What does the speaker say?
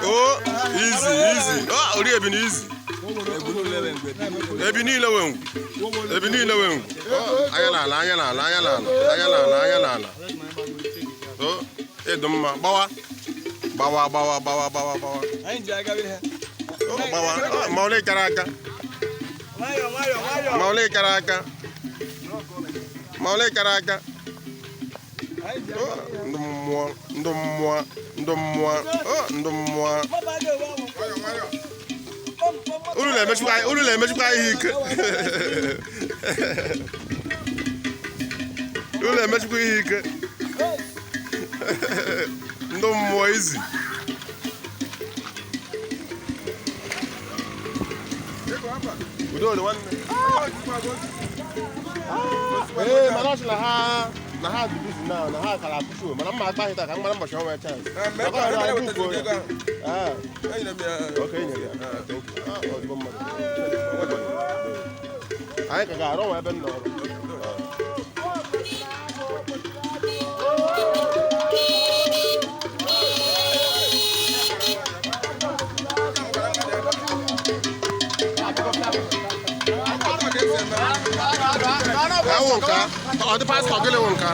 Oh, easy. Oh, ori ebi easy. Ebi niile wengu. Oh, anya n'ala. Oh, edumma. Bawa. Anyị ji aga ihe. Oh, bawa. Maule karaka. Maule karaka. Ndụ mmụọ. Unu na-emechukwa ihe ike. Ndụ mmụọ izi. Udo nwanne. Mana ọchị na ha dubizi na ha kara apụsụ mana mma akpa hịta ka mgbara mbọchị ọnwa chance. Anyị ka ga-arụ ọnwa ebe m nọ. Wonka, the pastor gele wonka.